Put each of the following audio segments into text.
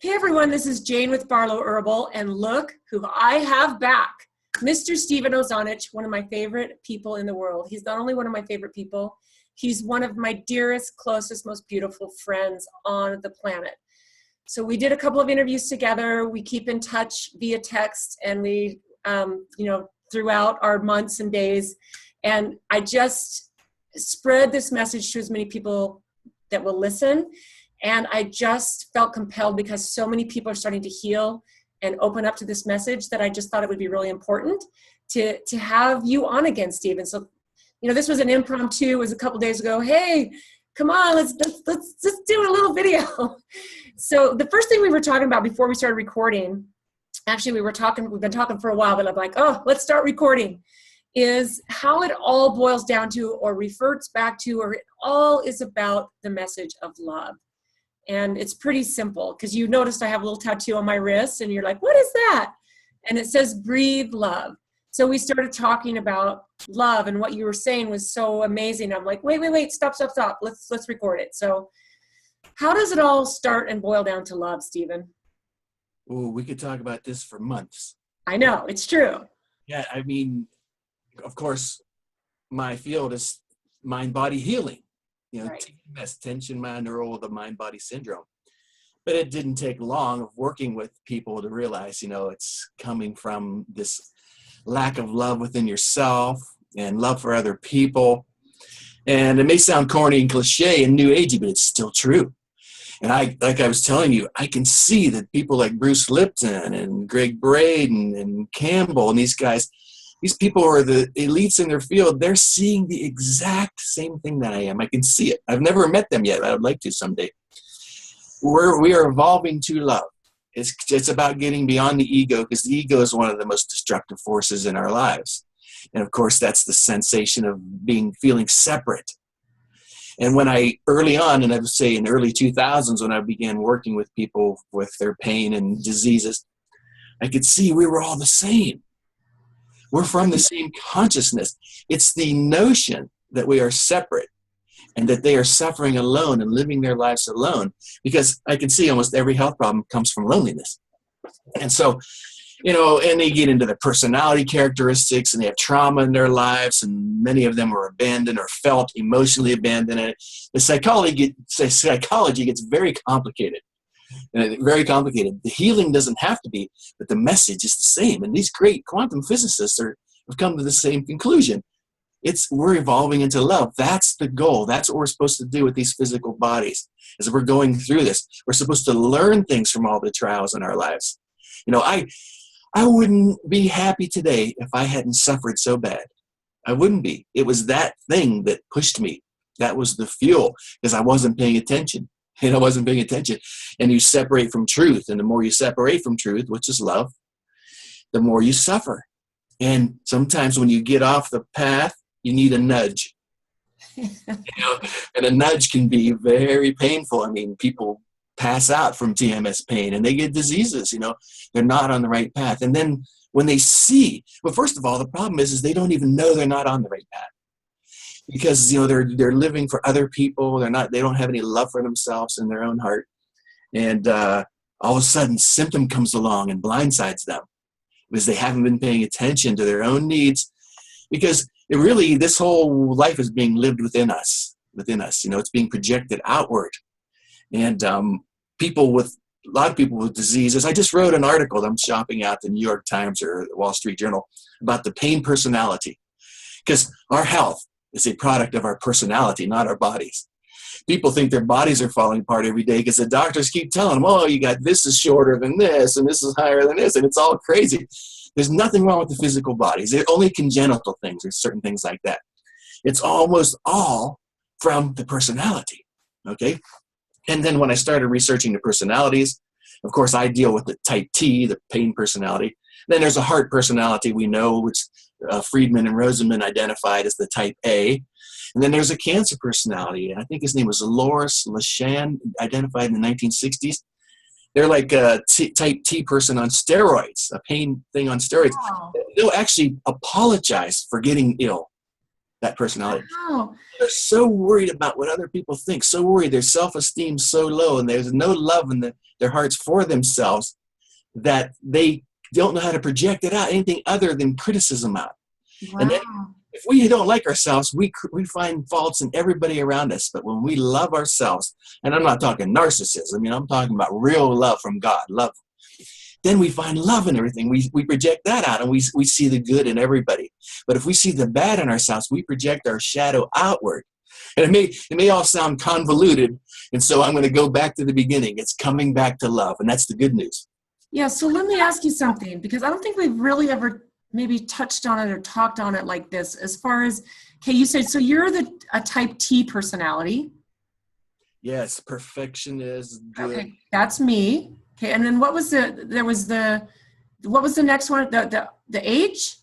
Hey everyone, this is Jane with Barlow Herbal, and look who I have back. Mr. Stephen Ozanich, one of my favorite people in the world. He's not only one of my favorite people, he's one of my dearest, closest, most beautiful friends on the planet. So we did a couple of interviews together. We keep in touch via text, and we, throughout our months and days. And I just spread this message to as many people that will listen. And I just felt compelled because so many people are starting to heal and open up to this message that I just thought it would be really important to have you on again, Stephen. So, this was an impromptu. It was a couple days ago. Hey, come on, let's do a little video. So the first thing we were talking about before we started recording, actually we've been talking for a while, but I'm like, oh, let's start recording, is how it all boils down to or reverts back to, or it all is about the message of love. And it's pretty simple because you noticed I have a little tattoo on my wrist and you're like, what is that? And it says breathe love. So we started talking about love, and what you were saying was so amazing. I'm like, wait, stop. Let's record it. So how does it all start and boil down to love, Stephen? Oh, we could talk about this for months. I know, it's true. Yeah, I mean, of course, my field is mind-body healing. Right. TMS, tension neural, the mind-body syndrome. But it didn't take long of working with people to realize, it's coming from this lack of love within yourself and love for other people. And it may sound corny and cliche and new agey, but it's still true. And like I was telling you, I can see that people like Bruce Lipton and Greg Braden and Campbell and these guys, these people are the elites in their field. They're seeing the exact same thing that I am. I can see it. I've never met them yet. I would like to someday. We are evolving to love. It's about getting beyond the ego, because the ego is one of the most destructive forces in our lives. And of course, that's the sensation of feeling separate. And when early on, and I would say in the early 2000s, when I began working with people with their pain and diseases, I could see we were all the same. We're from the same consciousness. It's the notion that we are separate and that they are suffering alone and living their lives alone, because I can see almost every health problem comes from loneliness. And so, and they get into their personality characteristics, and they have trauma in their lives, and many of them were abandoned or felt emotionally abandoned. And the psychology gets very complicated. Very complicated. The healing doesn't have to be, but the message is the same. And these great quantum physicists have come to the same conclusion. We're evolving into love. That's the goal. That's what we're supposed to do with these physical bodies. As we're going through this, we're supposed to learn things from all the trials in our lives. I wouldn't be happy today if I hadn't suffered so bad. I wouldn't be. It was that thing that pushed me. That was the fuel, because I wasn't paying attention. I wasn't paying attention. And you separate from truth. And the more you separate from truth, which is love, the more you suffer. And sometimes when you get off the path, you need a nudge. And a nudge can be very painful. I mean, people pass out from TMS pain and they get diseases, they're not on the right path. And then when they see, well, first of all, the problem is they don't even know they're not on the right path. Because they're living for other people. They don't have any love for themselves in their own heart. And all of a sudden symptom comes along and blindsides them because they haven't been paying attention to their own needs. Because this whole life is being lived within us. It's being projected outward. And a lot of people with diseases. I just wrote an article that I'm shopping out the New York Times or the Wall Street Journal about the pain personality. Because our health is a product of our personality, not our bodies. People think their bodies are falling apart every day because the doctors keep telling them, oh, this is shorter than this, and this is higher than this, and it's all crazy. There's nothing wrong with the physical bodies. They're only congenital things or certain things like that. It's almost all from the personality, okay? And then when I started researching the personalities, of course, I deal with the type T, the pain personality. Then there's a heart personality we know, which Friedman and Rosenman identified as the type A. And then there's a cancer personality. And I think his name was Loris Lashan, identified in the 1960s. They're like a type T person on steroids, a pain thing on steroids. Wow. They'll actually apologize for getting ill. that personality. Wow. They're so worried about what other people think, so worried, their self-esteem so low, and there's no love in their hearts for themselves that they don't know how to project it out, anything other than criticism out. And then Wow. if we don't like ourselves, we find faults in everybody around us. But when we love ourselves, and I'm not talking narcissism, I'm talking about real love from God, love, then we find love in everything. We project that out, and we see the good in everybody. But if we see the bad in ourselves, we project our shadow outward. And it may all sound convoluted, and so I'm going to go back to the beginning. It's coming back to love, and that's the good news. Yeah, so let me ask you something, because I don't think we've really ever maybe touched on it or talked on it like this. As far as, okay, you said, so you're a type T personality. Yes, perfectionist, good. Okay, that's me. Okay, and then what was the next one? The H?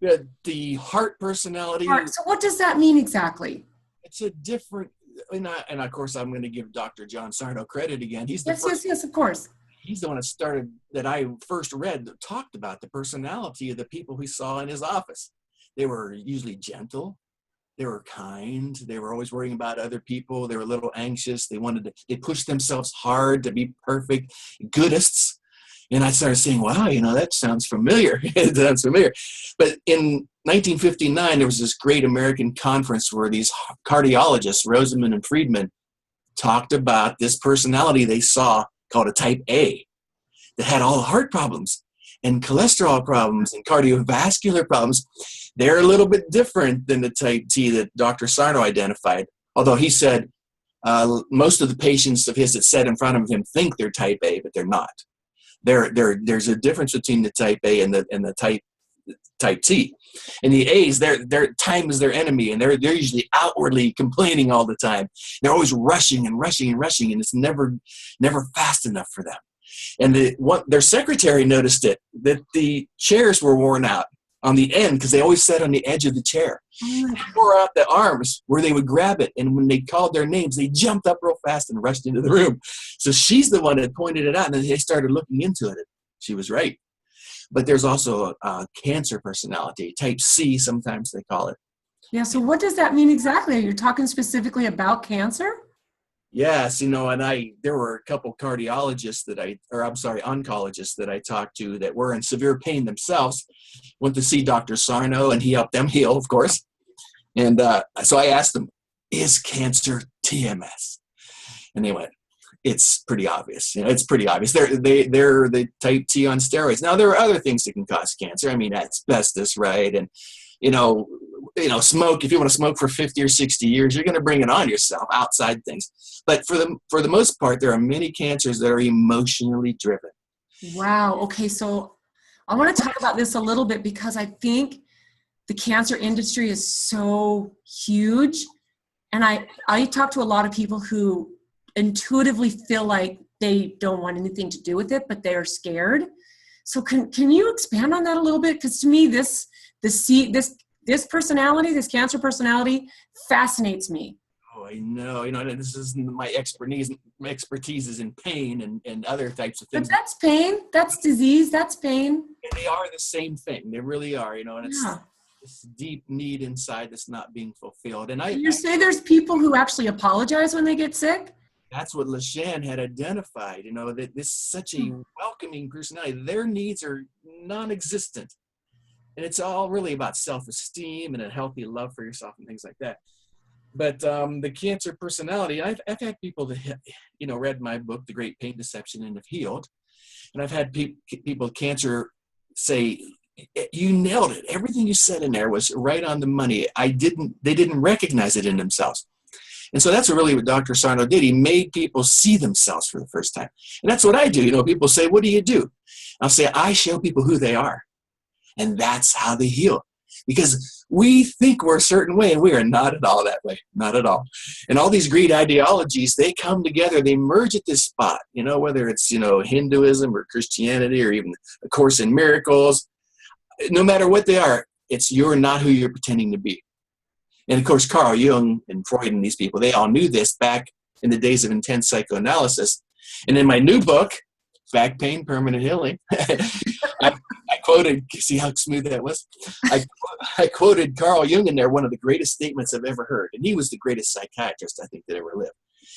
Yeah, the heart personality. Heart. So what does that mean exactly? It's a different, and of course I'm going to give Dr. John Sarno credit again. He's the Yes, of course. He's the one that I first read that talked about the personality of the people he saw in his office. They were usually gentle. They were kind. They were always worrying about other people. They were a little anxious. They pushed themselves hard to be perfect, goodists. And I started saying, wow, that sounds familiar. It sounds familiar. But in 1959, there was this great American conference where these cardiologists, Rosenman and Friedman, talked about this personality they saw called a type A that had all the heart problems and cholesterol problems and cardiovascular problems. They're a little bit different than the type T that Dr. Sarno identified, although he said most of the patients of his that sat in front of him think they're type A, but they're not. There's a difference between the type A and the type T. And the A's, their time is their enemy, and they're usually outwardly complaining all the time. They're always rushing, and it's never fast enough for them. And their secretary noticed that the chairs were worn out on the end because they always sat on the edge of the chair. They wore out the arms where they would grab it, and when they called their names, they jumped up real fast and rushed into the room. So she's the one that pointed it out, and then they started looking into it. She was right. But there's also a cancer personality, type C, sometimes they call it. Yeah, so what does that mean exactly? Are you talking specifically about cancer? Yes, and there were a couple oncologists that I talked to that were in severe pain themselves, went to see Dr. Sarno, and he helped them heal, of course. And so I asked them, is cancer TMS? And they went, it's pretty obvious. It's pretty obvious. They're the type T on steroids. Now, there are other things that can cause cancer. I mean, asbestos, right? And, smoke. If you want to smoke for 50 or 60 years, you're going to bring it on yourself, outside things. But for the most part, there are many cancers that are emotionally driven. Wow. Okay, so I want to talk about this a little bit because I think the cancer industry is so huge. And I talk to a lot of people who intuitively feel like they don't want anything to do with it, but they are scared. So can you expand on that a little bit? Because to me, this personality, this cancer personality, fascinates me. Oh, I know. This is my expertise. My expertise is in pain and other types of things. But that's pain. That's disease. That's pain. And they are the same thing. They really are. And it's this deep need inside that's not being fulfilled. And you say there's people who actually apologize when they get sick? That's what LaShanne had identified, that this is such a welcoming personality. Their needs are non-existent. And it's all really about self-esteem and a healthy love for yourself and things like that. But the cancer personality, I've had people that, read my book, The Great Pain Deception, and have healed. And I've had people with cancer say, you nailed it. Everything you said in there was right on the money. They didn't recognize it in themselves. And so that's what Dr. Sarno did. He made people see themselves for the first time. And that's what I do. People say, what do you do? I'll say, I show people who they are. And that's how they heal. Because we think we're a certain way, and we are not at all that way. Not at all. And all these great ideologies, they come together, they merge at this spot, whether it's, Hinduism or Christianity or even A Course in Miracles. No matter what they are, you're not who you're pretending to be. And of course, Carl Jung and Freud and these people, they all knew this back in the days of intense psychoanalysis. And in my new book, back pain, permanent healing. I quoted, see how smooth that was? I quoted Carl Jung in there, one of the greatest statements I've ever heard. And he was the greatest psychiatrist, I think, that ever lived.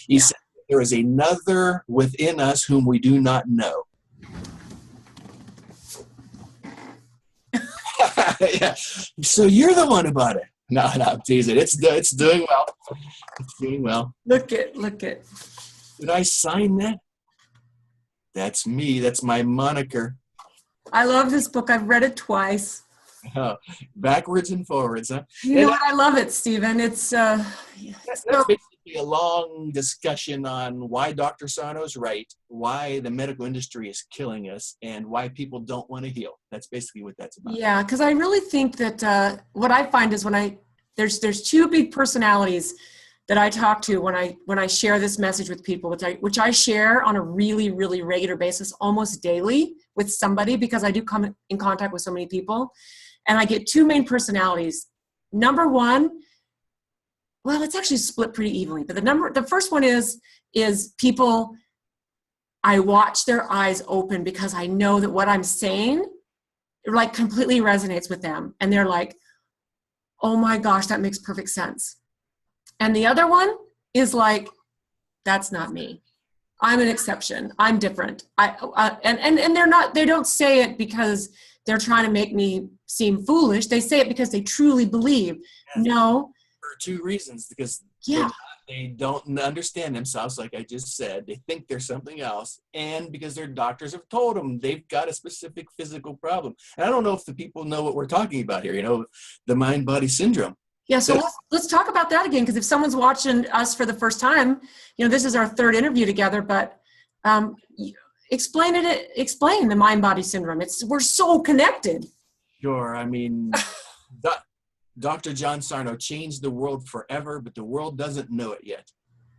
He said, there is another within us whom we do not know. Yeah. So you're the one about it. No, I'm teasing. It's doing well. It's doing well. Look it. Did I sign that? That's me. That's my moniker. I love this book. I've read it twice. Oh, backwards and forwards, huh? You know what? I love it, Stephen. It's that's basically a long discussion on why Dr. Sarno's right, why the medical industry is killing us, and why people don't want to heal. That's basically what that's about. Yeah, because I really think that what I find is when there's two big personalities that I talk to when I share this message with people, which I share on a really, really regular basis, almost daily with somebody, because I do come in contact with so many people. And I get two main personalities. Number one, well, it's actually split pretty evenly, but the first one is people, I watch their eyes open because I know that what I'm saying like completely resonates with them. And they're like, oh my gosh, that makes perfect sense. And the other one is like, that's not me. I'm an exception. I'm different. And they don't say it because they're trying to make me seem foolish. They say it because they truly believe. No. For two reasons, because yeah, they don't understand themselves, like I just said. They think they're something else. And because their doctors have told them they've got a specific physical problem. And I don't know if the people know what we're talking about here, the mind-body syndrome. Yeah, so let's talk about that again, because if someone's watching us for the first time, this is our third interview together, but explain the mind-body syndrome. We're so connected. Sure. I mean, Dr. John Sarno changed the world forever, but the world doesn't know it yet.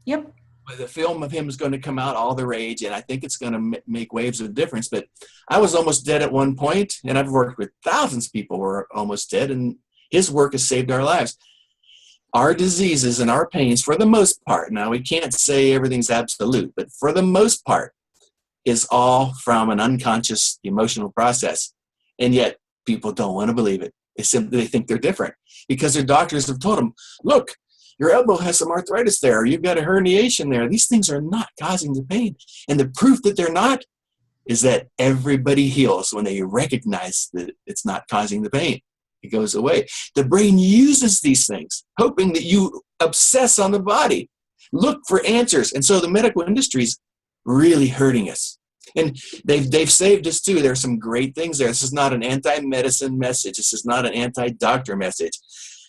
Yep. The film of him is going to come out all the rage, and I think it's going to make waves of difference. But I was almost dead at one point, and I've worked with thousands of people who are almost dead, and his work has saved our lives. Our diseases and our pains, for the most part, now we can't say everything's absolute, but for the most part, is all from an unconscious emotional process. And yet people don't want to believe it. They think they're different because their doctors have told them, look, your elbow has some arthritis there, or you've got a herniation there. These things are not causing the pain. And the proof that they're not is that everybody heals when they recognize that it's not causing the pain. It goes away. The brain uses these things, hoping that you obsess on the body, look for answers. And so the medical industry is really hurting us. And they've saved us too. There's some great things there. This is not an anti-medicine message. This is not an anti-doctor message.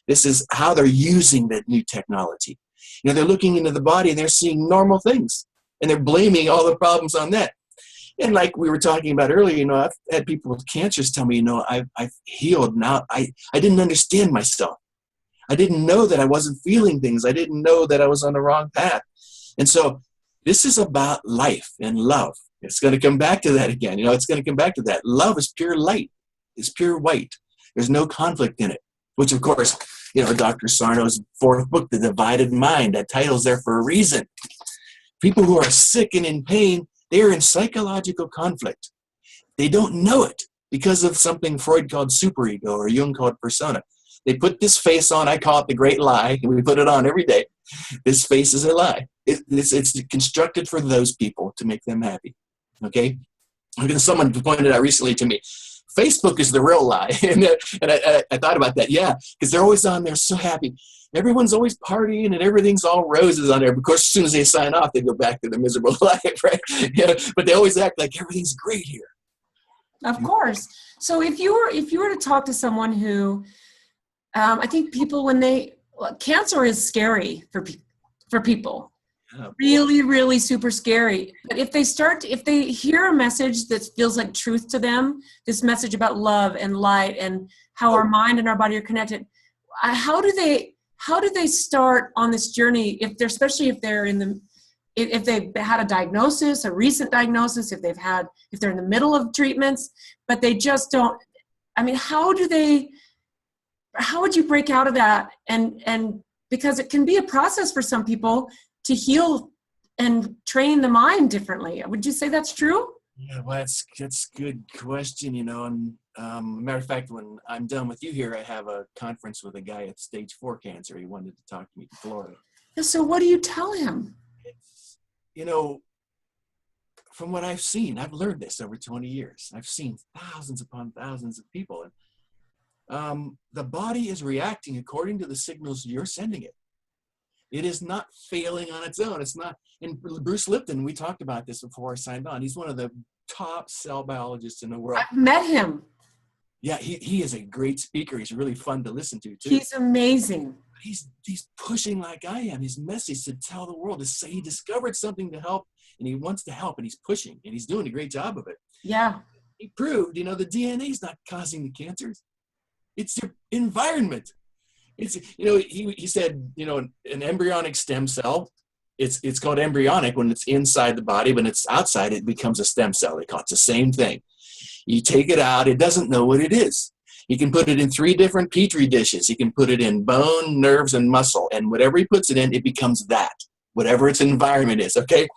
This is how they're using that new technology. They're looking into the body and they're seeing normal things. And they're blaming all the problems on that. And like we were talking about earlier, I've had people with cancers tell me, I've healed now. I didn't understand myself. I didn't know that I wasn't feeling things. I didn't know that I was on the wrong path. And so this is about life and love. It's going to come back to that again. It's going to come back to that. Love is pure light. It's pure white. There's no conflict in it, which of course, Dr. Sarno's fourth book, The Divided Mind, that title's there for a reason. People who are sick and in pain, they're in psychological conflict. They don't know it because of something Freud called superego or Jung called persona. They put this face on. I call it the great lie, and we put it on every day. This face is a lie. It's constructed for those people to make them happy. Okay? Someone pointed out recently to me, Facebook is the real lie. and I thought about that. Yeah, because they're always on there so happy. Everyone's always partying and everything's all roses on there. Of course, as soon as they sign off, they go back to their miserable life, right? But they always act like everything's great here. Of course. So if you were to talk to someone who, I think people cancer is scary for people. Really, really super scary. But if they hear a message that feels like truth to them, this message about love and light and how our mind and our body are connected, how do they start on this journey? Especially if they've had a diagnosis, a recent diagnosis, if they're in the middle of treatments, but they just don't. I mean, how would you break out of that? And because it can be a process for some people to heal and train the mind differently. Would you say that's true? Yeah, well, that's a good question, and matter of fact, when I'm done with you here, I have a conference with a guy at stage 4 cancer. He wanted to talk to me in Florida. Yeah, so what do you tell him? It's, from what I've seen, I've learned this over 20 years. I've seen thousands upon thousands of people, and the body is reacting according to the signals you're sending it. It is not failing on its own. It's not. And Bruce Lipton, we talked about this before I signed on. He's one of the top cell biologists in the world. I've met him. Yeah, he is a great speaker. He's really fun to listen to too. He's amazing. He's pushing like I am. His message to tell the world, to say he discovered something to help, and he wants to help, and he's pushing, and he's doing a great job of it. Yeah. He proved, the DNA is not causing the cancers. It's your environment. It's, he said, an embryonic stem cell, it's called embryonic when it's inside the body. When it's outside, it becomes a stem cell. They call it the same thing. You take it out, it doesn't know what it is. You can put it in 3 different petri dishes. You can put it in bone, nerves, and muscle. And whatever he puts it in, it becomes that, whatever its environment is, okay?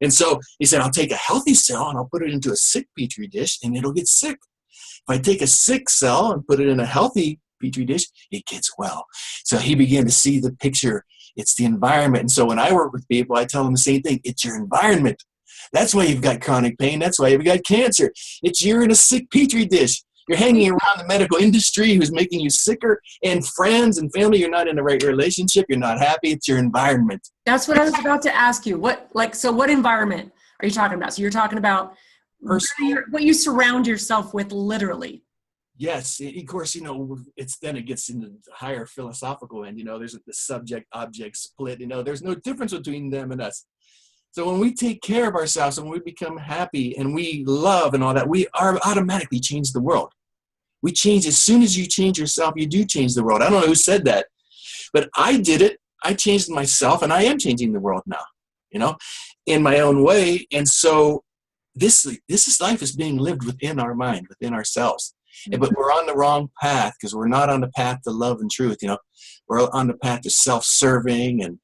And so he said, I'll take a healthy cell and I'll put it into a sick petri dish and it'll get sick. If I take a sick cell and put it in a healthy petri dish, it gets well. So he began to see the picture. It's the environment. And so when I work with people, I tell them the same thing. It's your environment. That's why you've got chronic pain. That's why you've got cancer. You're in a sick petri dish. You're hanging around the medical industry who's making you sicker, and friends and family. You're not in the right relationship. You're not happy. It's your environment. That's what I was about to ask you. What environment are you talking about? So you're talking about what you surround yourself with, literally. Yes, of course, it gets into the higher philosophical end. There's the subject-object split. There's no difference between them and us. So when we take care of ourselves and we become happy and we love and all that, we automatically change the world. We change. As soon as you change yourself, you do change the world. I don't know who said that, but I did it. I changed myself, and I am changing the world now, in my own way. And so this life is being lived within our mind, within ourselves. But we're on the wrong path because we're not on the path to love and truth. We're on the path to self-serving, and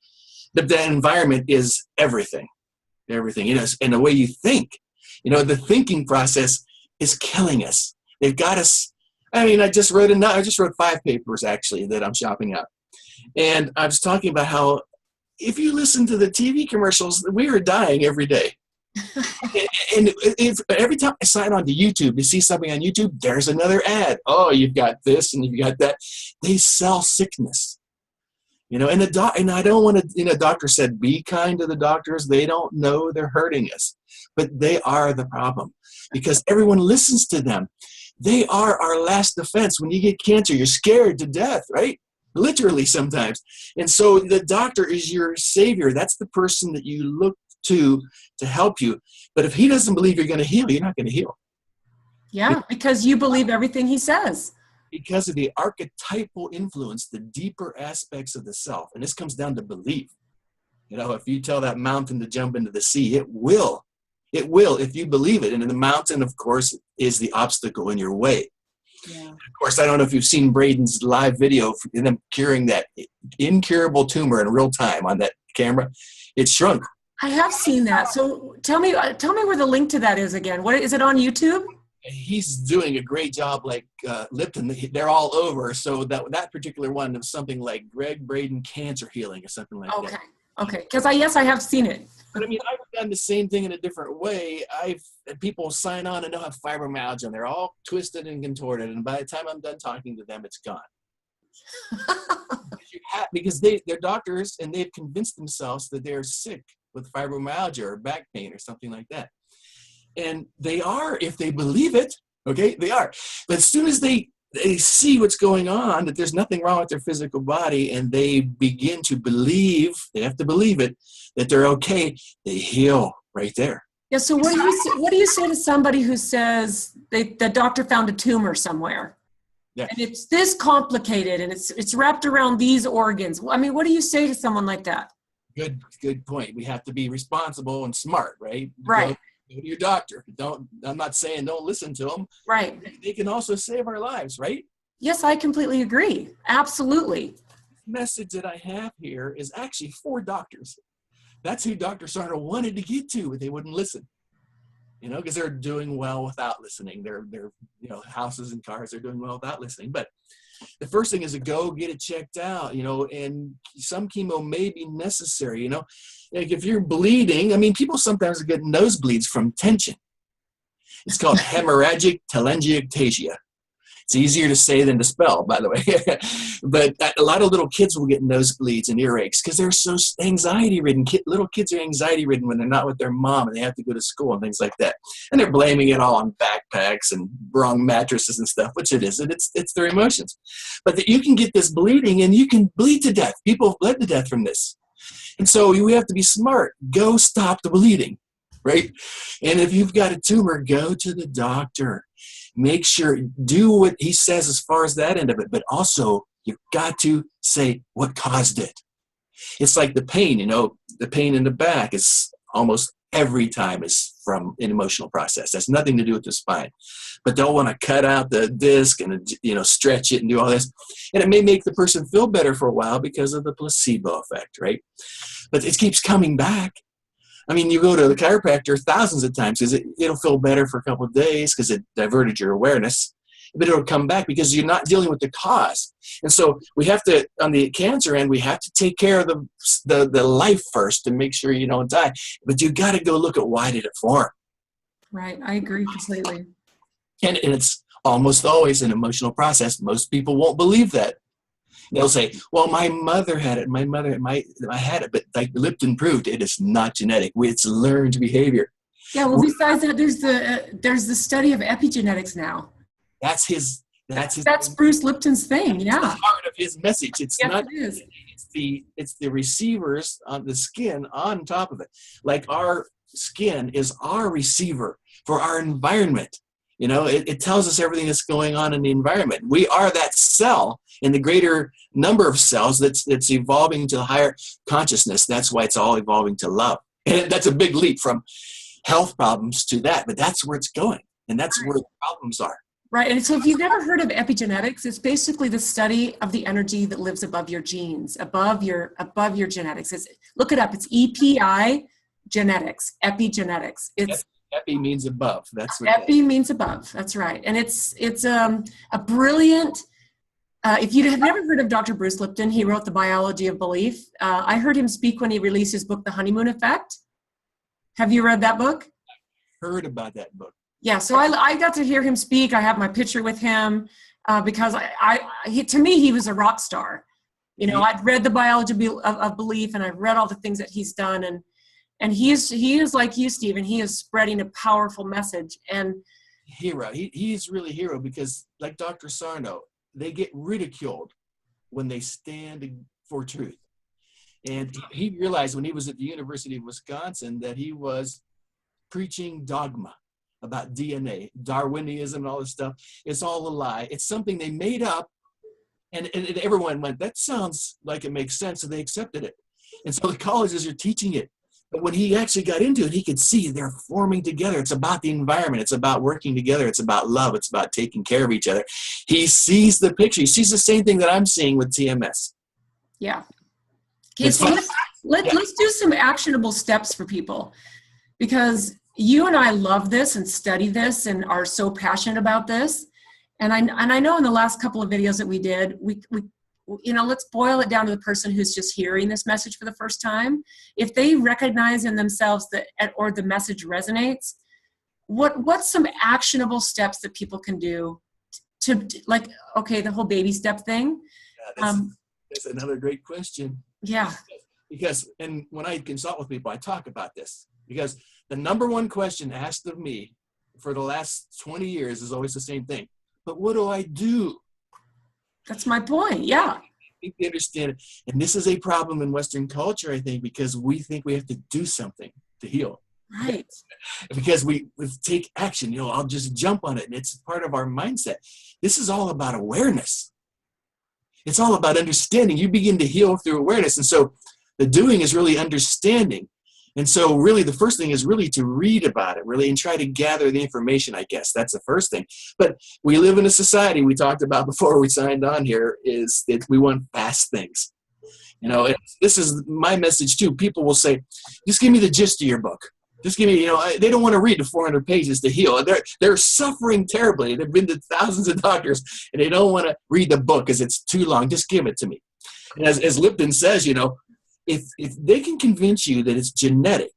the environment is everything. And the way you think, the thinking process is killing us. They've got us. I just wrote 5 papers actually that I'm shopping out. And I was talking about how if you listen to the TV commercials, we are dying every day. and every time I sign on to YouTube to see something on YouTube, there's another ad. Oh, you've got this and you've got that. They sell sickness. And I don't want to, doctor said, be kind to the doctors. They don't know they're hurting us, but they are the problem because everyone listens to them. They are our last defense. When you get cancer, you're scared to death, right? Literally sometimes. And so the doctor is your savior. That's the person that you look to help you. But if he doesn't believe you're going to heal, you're not going to heal. Yeah, because you believe everything he says. Because of the archetypal influence, the deeper aspects of the self. And this comes down to belief. If you tell that mountain to jump into the sea, it will. It will if you believe it. And the mountain, of course, is the obstacle in your way. Yeah. Of course, I don't know if you've seen Braden's live video in them curing that incurable tumor in real time on that camera. It shrunk. I have seen that. So tell me where the link to that is again. What is it on YouTube? He's doing a great job, like Lipton. They're all over. So that particular one was something like Greg Braden Cancer Healing or something like that. Okay. Because I have seen it. But I've done the same thing in a different way. I've had people sign on and they'll have fibromyalgia, and they're all twisted and contorted. And by the time I'm done talking to them, it's gone. Because they're doctors and they've convinced themselves that they're sick with fibromyalgia or back pain or something like that. And they are, if they believe it, okay, they are. But as soon as they see what's going on, that there's nothing wrong with their physical body, and they begin to believe, they have to believe it, that they're okay, they heal right there. Yeah, so what do you say to somebody who says the doctor found a tumor somewhere? Yeah. And it's this complicated, and it's wrapped around these organs. What do you say to someone like that? Good point. We have to be responsible and smart, right? Right. Go to your doctor. I'm not saying don't listen to them. Right. They can also save our lives, right? Yes, I completely agree. Absolutely. The message that I have here is actually for doctors. That's who Dr. Sarno wanted to get to, but they wouldn't listen. because they're doing well without listening. They're houses and cars, they're doing well without listening. But the first thing is to go get it checked out, and some chemo may be necessary, Like if you're bleeding, people sometimes get nosebleeds from tension. It's called hemorrhagic telangiectasia. It's easier to say than to spell, by the way. But a lot of little kids will get nosebleeds and earaches because they're so anxiety-ridden. Little kids are anxiety-ridden when they're not with their mom and they have to go to school and things like that. And they're blaming it all on backpacks and wrong mattresses and stuff, which it isn't. It's their emotions. But that you can get this bleeding and you can bleed to death. People have bled to death from this. And so we have to be smart. Go stop the bleeding, right? And if you've got a tumor, go to the doctor. Make sure, do what he says as far as that end of it, but also you've got to say what caused it. It's like the pain, the pain in the back is almost every time is from an emotional process. That's nothing to do with the spine. But they'll want to cut out the disc and, stretch it and do all this. And it may make the person feel better for a while because of the placebo effect, right? But it keeps coming back. You go to the chiropractor thousands of times because it'll feel better for a couple of days because it diverted your awareness, but it'll come back because you're not dealing with the cause. And so we have to, on the cancer end, we have to take care of the life first to make sure you don't die. But you got to go look at why did it form. Right. I agree completely. And it's almost always an emotional process. Most people won't believe that. They'll say, well, my mother had it. I had it. But like Lipton proved, it is not genetic. It's learned behavior. Yeah, well, besides that, there's the study of epigenetics now. That's Bruce Lipton's thing, yeah. It's the heart of his message. It's yes, not, it is. It's the receivers on the skin on top of it. Like our skin is our receiver for our environment. It tells us everything that's going on in the environment. We are that cell in the greater number of cells that's evolving to higher consciousness. That's why it's all evolving to love. And that's a big leap from health problems to that, but that's where it's going. And that's where the problems are. Right. And so if you've never heard of epigenetics, it's basically the study of the energy that lives above your genes, above your genetics. Look it up. It's EPI genetics, epigenetics. Epi means above. That's what Epi means above. That's right. And it's a brilliant, if you have never heard of Dr. Bruce Lipton, he wrote The Biology of Belief. I heard him speak when he released his book, The Honeymoon Effect. Have you read that book? Heard about that book. Yeah, so I got to hear him speak. I have my picture with him because to me, he was a rock star. I'd read The Biology of Belief, and I've read all the things that he's done, and he is like you, Stephen. He is spreading a powerful message. And hero, he's really a hero because, like Dr. Sarno, they get ridiculed when they stand for truth. And he realized when he was at the University of Wisconsin that he was preaching dogma about DNA, Darwinism, and all this stuff. It's all a lie. It's something they made up, and everyone went, that sounds like it makes sense, so they accepted it. And so the colleges are teaching it. But when he actually got into it, he could see they're forming together. It's about the environment. It's about working together. It's about love. It's about taking care of each other. He sees the picture. He sees the same thing that I'm seeing with TMS. Yeah. Okay, so let's do some actionable steps for people, because you and I love this and study this and are so passionate about this. And I know in the last couple of videos that we did, we let's boil it down to the person who's just hearing this message for the first time. If they recognize in themselves that, or the message resonates, what's some actionable steps that people can do to, like, okay, the whole baby step thing? Yeah, that's another great question. Yeah. Because, and when I consult with people, I talk about this, because the number one question asked of me for the last 20 years is always the same thing. But what do I do? That's my point. Yeah. I think they understand it. And this is a problem in Western culture, I think, because we think we have to do something to heal. Right. Because we take action, I'll just jump on it. And it's part of our mindset. This is all about awareness. It's all about understanding. You begin to heal through awareness. And so the doing is really understanding. And so really the first thing is really to read about it, really, and try to gather the information, I guess. That's the first thing. But we live in a society we talked about before we signed on here, is that we want fast things. And this is my message too. People will say, just give me the gist of your book. Just give me, they don't want to read the 400 pages to heal. They're suffering terribly. They've been to thousands of doctors, and they don't want to read the book because it's too long. Just give it to me. And as Lipton says, if they can convince you that it's genetic,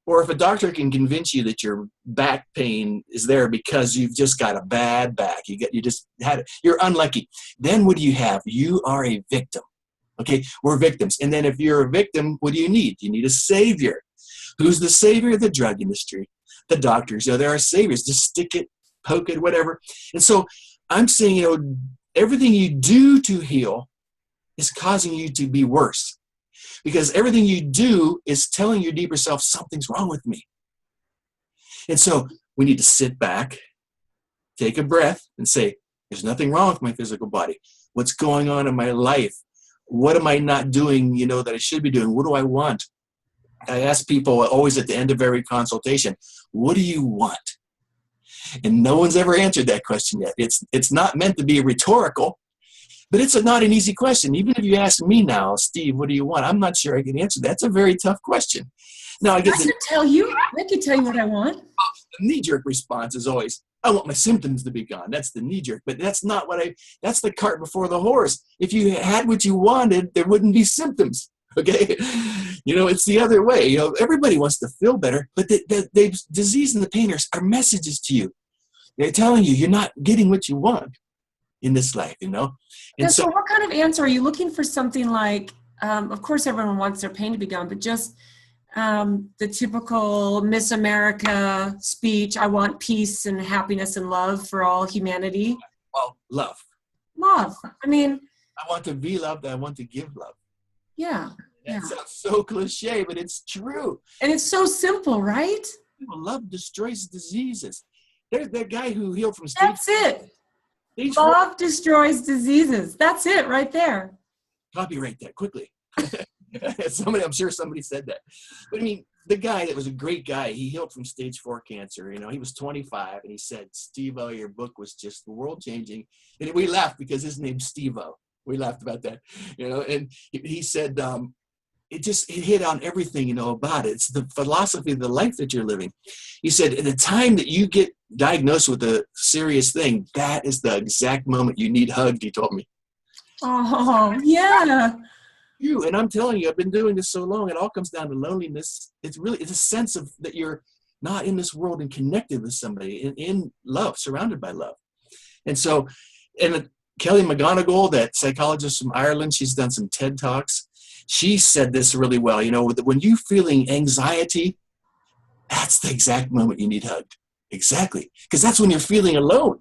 or if a doctor can convince you that your back pain is there because you've just got a bad back, you're unlucky, then what do you have? You are a victim. Okay, we're victims. And then if you're a victim, what do you need? You need a savior. Who's the savior? The drug industry, the doctors. There are saviors. Just stick it, poke it, whatever. And so I'm saying, everything you do to heal is causing you to be worse. Because everything you do is telling your deeper self, something's wrong with me. And so we need to sit back, take a breath, and say, there's nothing wrong with my physical body. What's going on in my life? What am I not doing, that I should be doing? What do I want? I ask people always at the end of every consultation, what do you want? And no one's ever answered that question yet. It's not meant to be rhetorical. But it's not an easy question. Even if you ask me now, Steve, what do you want? I'm not sure I can answer that. That's a very tough question. Now I can tell you what I want. The knee-jerk response is always, I want my symptoms to be gone. That's the knee-jerk. But that's not that's the cart before the horse. If you had what you wanted, there wouldn't be symptoms. Okay? It's the other way. Everybody wants to feel better, but the disease and the pain are messages to you. They're telling you you're not getting what you want in this life, And so what kind of answer are you looking for? Something like, of course everyone wants their pain to be gone, but just the typical Miss America speech, I want peace and happiness and love for all humanity. Well, love. I want to be loved. I want to give love. Yeah. That sounds so cliche, but it's true. And it's so simple, right? Love destroys diseases. There's that guy who healed from stage. That's it. Love destroys diseases. That's it right there. Copyright that quickly. I'm sure somebody said that. But the guy that was a great guy, he healed from stage 4 cancer. He was 25 and he said, Steve-O, your book was just world changing. And we laughed because his name's Steve-O. We laughed about that, and he said, it hit on everything, about it. It's the philosophy of the life that you're living. He said, at the time that you get diagnosed with a serious thing, that is the exact moment you need hugged, he told me. Oh, yeah. And I'm telling you, I've been doing this so long, it all comes down to loneliness. It's a sense of that you're not in this world and connected with somebody in love, surrounded by love. And so, Kelly McGonigal, that psychologist from Ireland, she's done some TED Talks. She said this really well. When you're feeling anxiety, that's the exact moment you need hugged. Exactly. Because that's when you're feeling alone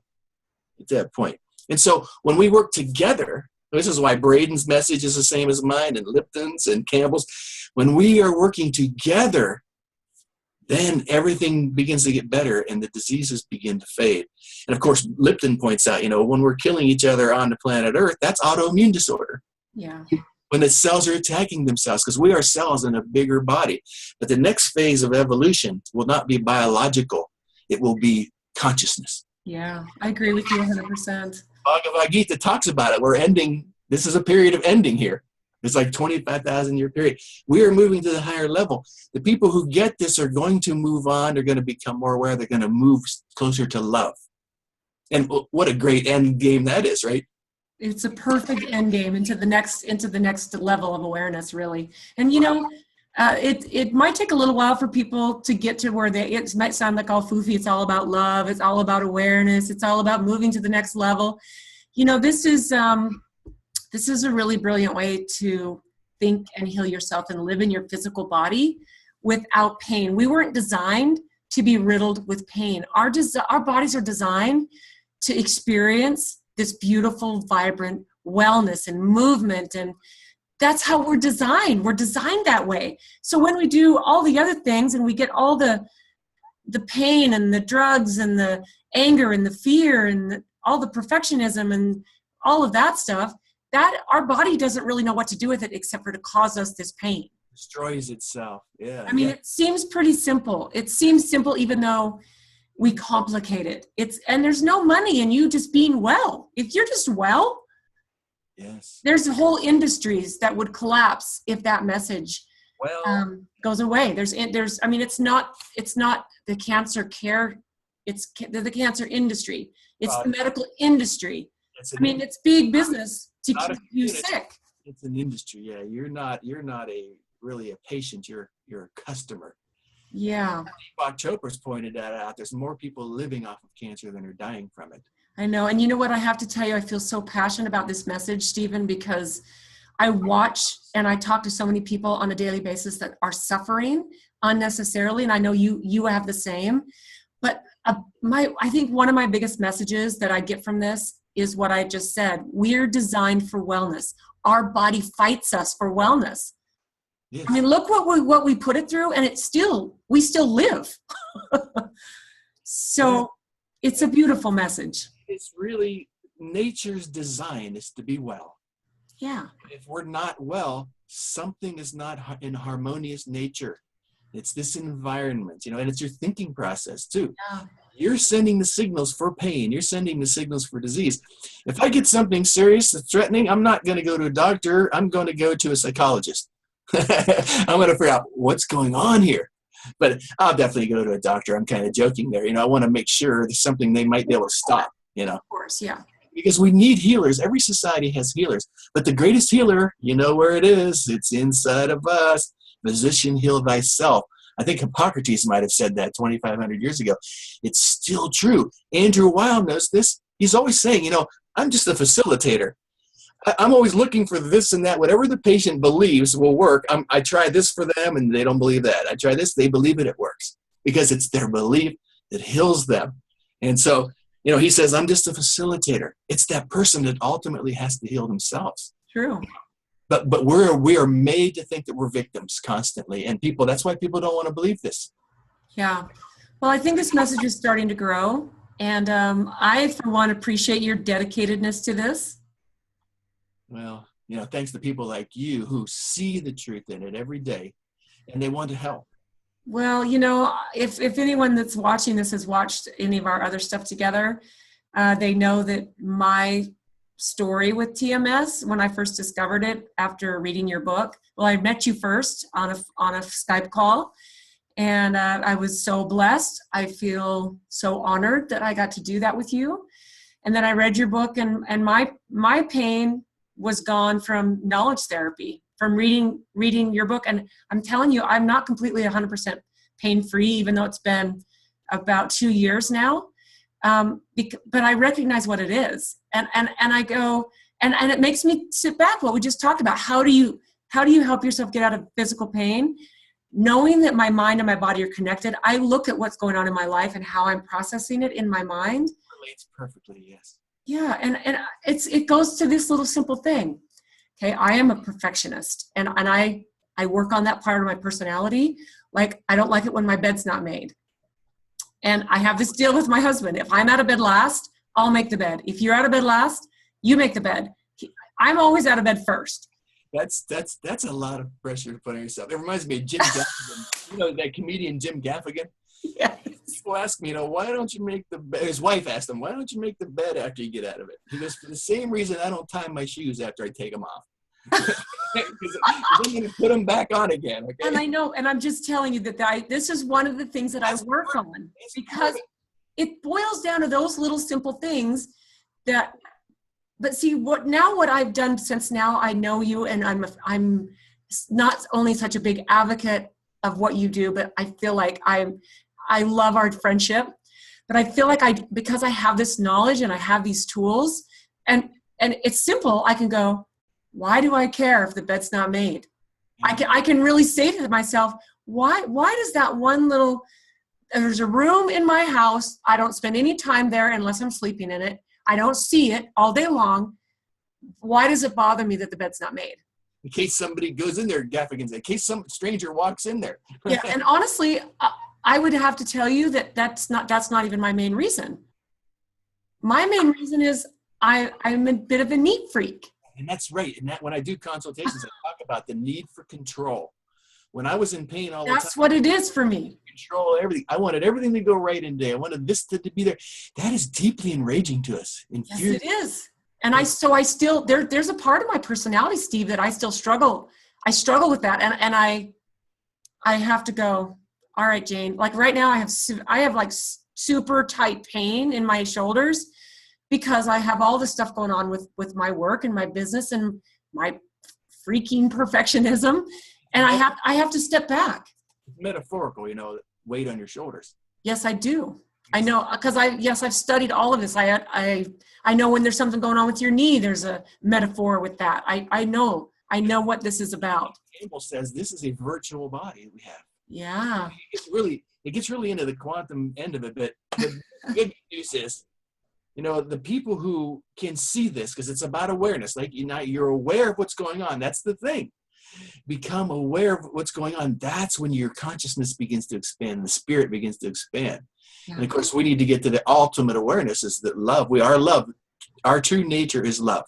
at that point. And so when we work together, this is why Braden's message is the same as mine and Lipton's and Campbell's. When we are working together, then everything begins to get better and the diseases begin to fade. And of course, Lipton points out, when we're killing each other on the planet Earth, that's autoimmune disorder. Yeah. When the cells are attacking themselves, because we are cells in a bigger body. But the next phase of evolution will not be biological. It will be consciousness. Yeah, I agree with you 100%. Bhagavad Gita talks about it. We're ending. This is a period of ending here. It's like 25,000 year period. We are moving to the higher level. The people who get this are going to move on. They're going to become more aware. They're going to move closer to love. And what a great end game that is, right? It's a perfect end game into the next level of awareness, really. And it might take a little while for people to get to where it might sound like all foofy. It's all about love. It's all about awareness. It's all about moving to the next level. This is a really brilliant way to think and heal yourself and live in your physical body without pain. We weren't designed to be riddled with pain. Our bodies are designed to experience this beautiful, vibrant wellness and movement. And that's how we're designed. We're designed that way. So when we do all the other things and we get all the pain and the drugs and the anger and the fear and all the perfectionism and all of that stuff, that our body doesn't really know what to do with it except for to cause us this pain. Destroys itself. Yeah. It seems pretty simple. It seems simple even though we complicate it. And there's no money in you just being well. If you're just well, yes, there's whole industries that would collapse if that message goes away. I mean, it's not the cancer care, it's the cancer industry. It's the medical industry. I mean, it's big business to keep you sick. It's an industry. Yeah. You're not really a patient. You're a customer. Yeah. Deepak Chopra's pointed that out. There's more people living off of cancer than are dying from it. I know. And you know what I have to tell you? I feel so passionate about this message, Stephen, because I watch and I talk to so many people on a daily basis that are suffering unnecessarily. And I know you have the same. But I think one of my biggest messages that I get from this is what I just said. We're designed for wellness. Our body fights us for wellness. Yes. I mean, look what we put it through, and we still live. So it's a beautiful message. It's really nature's design is to be well. Yeah. If we're not well, something is not in harmonious nature. It's this environment, and it's your thinking process too. Yeah. You're sending the signals for pain. You're sending the signals for disease. If I get something serious that's threatening, I'm not going to go to a doctor. I'm going to go to a psychologist. I'm going to figure out what's going on here. But I'll definitely go to a doctor. I'm kind of joking there. I want to make sure there's something they might be able to stop, Of course, yeah. Because we need healers. Every society has healers. But the greatest healer, you know where it is. It's inside of us. Physician, heal thyself. I think Hippocrates might have said that 2,500 years ago. It's still true. Andrew Weil knows this. He's always saying, I'm just a facilitator. I'm always looking for this and that. Whatever the patient believes will work. I try this for them and they don't believe that. I try this, they believe it works. Because it's their belief that heals them. And so, he says, I'm just a facilitator. It's that person that ultimately has to heal themselves. True. But we are made to think that we're victims constantly. And that's why people don't want to believe this. Yeah. Well, I think this message is starting to grow. And I, for one, appreciate your dedicatedness to this. Well, thanks to people like you who see the truth in it every day and they want to help. Well, if anyone that's watching this has watched any of our other stuff together, they know that my story with TMS, when I first discovered it after reading your book, well, I met you first on a Skype call, and I was so blessed. I feel so honored that I got to do that with you. And then I read your book, and my pain was gone from knowledge therapy, from reading your book. And I'm telling you, I'm not completely 100% pain-free, even though it's been about 2 years now. But I recognize what it is. And I go, and it makes me sit back, what we just talked about. How do you help yourself get out of physical pain? Knowing that my mind and my body are connected, I look at what's going on in my life and how I'm processing it in my mind. Relates perfectly, yes. Yeah, and it goes to this little simple thing. Okay, I am a perfectionist, and I work on that part of my personality. Like, I don't like it when my bed's not made. And I have this deal with my husband. If I'm out of bed last, I'll make the bed. If you're out of bed last, you make the bed. I'm always out of bed first. That's a lot of pressure to put on yourself. It reminds me of Jim Gaffigan. That comedian Jim Gaffigan? Yes. People ask me, why don't you make the bed? His wife asked him, why don't you make the bed after you get out of it? He goes, for the same reason I don't tie my shoes after I take them off. Because I'm going to put them back on again. Okay? And I know, and I'm just telling you that this is one of the things that I work on, because it boils down to those little simple things but see, what I've done since now I know you, and I'm not only such a big advocate of what you do, but I feel like I love our friendship, but I feel like because I have this knowledge and I have these tools, and it's simple, I can go, why do I care if the bed's not made? I can really say to myself, why does that one little, there's a room in my house, I don't spend any time there unless I'm sleeping in it. I don't see it all day long. Why does it bother me that the bed's not made? In case somebody goes in there, Gaffigan said, in case some stranger walks in there. Yeah, and honestly, I would have to tell you that's not even my main reason. My main reason is I'm a bit of a neat freak. And that's right. And when I do consultations, I talk about the need for control. When I was in pain all the time. That's what it is for me. Control everything. I wanted everything to go right in day. I wanted this to be there. That is deeply enraging to us. Yes, it is. And I still, there's a part of my personality, Steve, that I still struggle. I struggle with that. And I have to go. All right, Jane. Like right now I have like super tight pain in my shoulders because I have all this stuff going on with my work and my business and my freaking perfectionism. And I have to step back. Metaphorical, weight on your shoulders. Yes, I do. I know, because I've studied all of this. I know when there's something going on with your knee, there's a metaphor with that. I know what this is about. Abel says this is a virtual body we have. Yeah. It gets really into the quantum end of it, but the good news is, the people who can see this, because it's about awareness, like you're aware of what's going on. That's the thing. Become aware of what's going on. That's when your consciousness begins to expand, the spirit begins to expand. Yeah. And of course, we need to get to the ultimate awareness, is that love. We are love. Our true nature is love.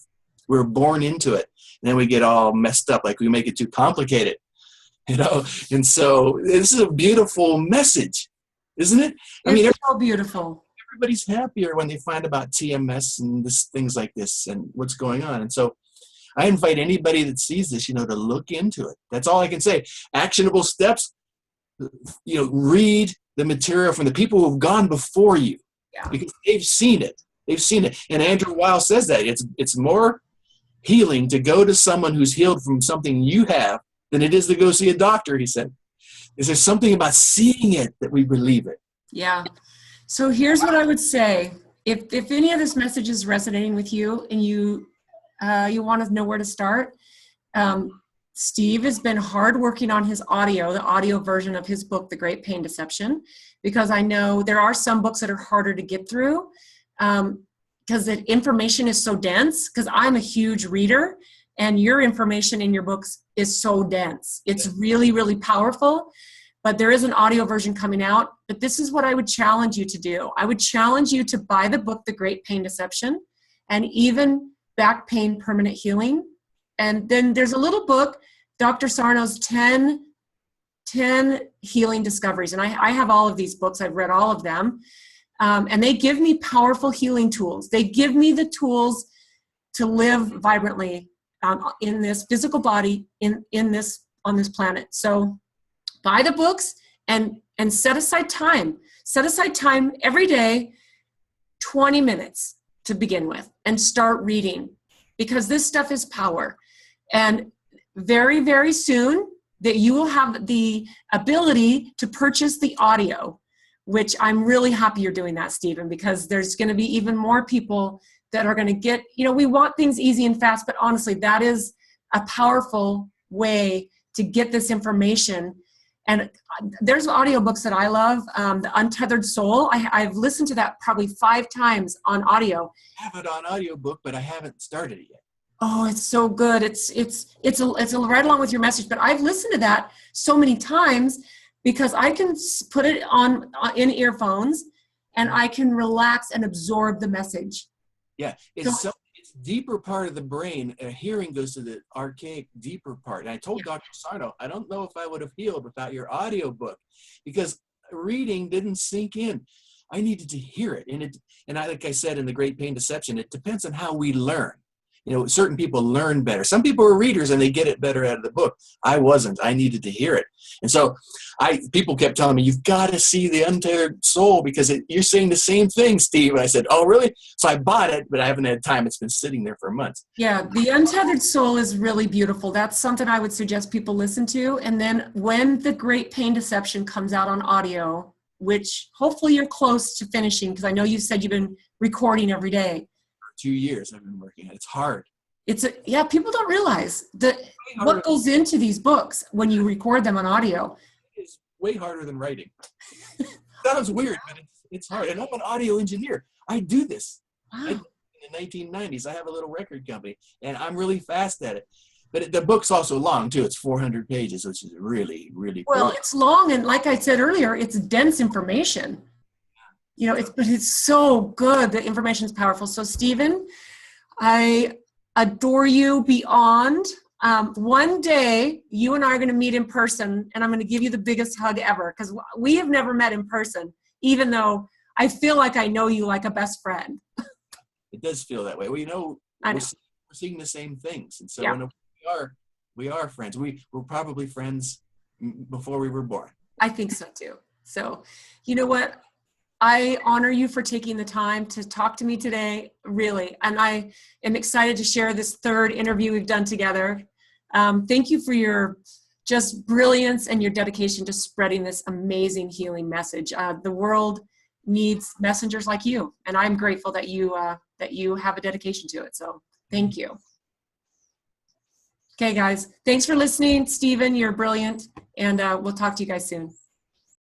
We're born into it. And then we get all messed up, like we make it too complicated. And so this is a beautiful message, isn't it? It's so beautiful. Everybody's happier when they find about TMS and things like this and what's going on. And so I invite anybody that sees this, to look into it. That's all I can say. Actionable steps, read the material from the people who have gone before you, because they've seen it. They've seen it. And Andrew Weil says that it's more healing to go to someone who's healed from something you have than it is to go see a doctor, he said. Is there something about seeing it that we believe it? Yeah. So here's what I would say. If any of this message is resonating with you and you want to know where to start, Steve has been hard working on the audio version of his book, The Great Pain Deception, because I know there are some books that are harder to get through because the information is so dense, because I'm a huge reader and your information in your books is so dense. It's really, really powerful. But there is an audio version coming out. But this is what I would challenge you to do. I would challenge you to buy the book, The Great Pain Deception, and even Back Pain Permanent Healing. And then there's a little book, Dr. Sarno's 10 Healing Discoveries. And I have all of these books. I've read all of them. And they give me powerful healing tools. They give me the tools to live vibrantly in this physical body on this planet. So buy the books and set aside time. Set aside time every day, 20 minutes to begin with, and start reading, because this stuff is power. And very, very soon that you will have the ability to purchase the audio, which I'm really happy you're doing that, Stephen, because there's going to be even more people that are going to get, we want things easy and fast, but honestly, that is a powerful way to get this information. And there's audiobooks that I love. The Untethered Soul. I've listened to that probably 5 times on audio. I have it on audiobook, but I haven't started it yet. Oh, it's so good. It's right along with your message. But I've listened to that so many times because I can put it on in earphones and I can relax and absorb the message. Yeah, it's deeper part of the brain. Hearing goes to the archaic, deeper part. And I told Dr. Sarno, I don't know if I would have healed without your audiobook, because reading didn't sink in. I needed to hear it. And like I said in The Great Pain Deception, it depends on how we learn. Certain people learn better. Some people are readers and they get it better out of the book. I wasn't. I needed to hear it. And so people kept telling me, you've got to see The Untethered Soul because you're saying the same thing, Steve. And I said, oh, really? So I bought it, but I haven't had time. It's been sitting there for months. Yeah, The Untethered Soul is really beautiful. That's something I would suggest people listen to. And then when The Great Pain Deception comes out on audio, which hopefully you're close to finishing, because I know you said you've been recording every day. 2 years I've been working on it. It's hard. People don't realize what goes into these books when you record them on audio. It's way harder than writing. Sounds weird, but it's hard. And I'm an audio engineer. I do this. Wow. I did it in the 1990s. I have a little record company, and I'm really fast at it. But the book's also long, too. It's 400 pages, which is really, really cool. Well, it's long, and like I said earlier, it's dense information. But it's so good. The information is powerful. So, Stephen, I adore you beyond. One day, you and I are going to meet in person, and I'm going to give you the biggest hug ever, because we have never met in person, even though I feel like I know you like a best friend. It does feel that way. Well, we're seeing the same things. And so we are friends. We're probably friends before we were born. I think so too. So, you know what? I honor you for taking the time to talk to me today, really. And I am excited to share this third interview we've done together. Thank you for your just brilliance and your dedication to spreading this amazing healing message. The world needs messengers like you, and I'm grateful that you have a dedication to it. So thank you. Okay, guys, thanks for listening. Stephen, you're brilliant, and we'll talk to you guys soon.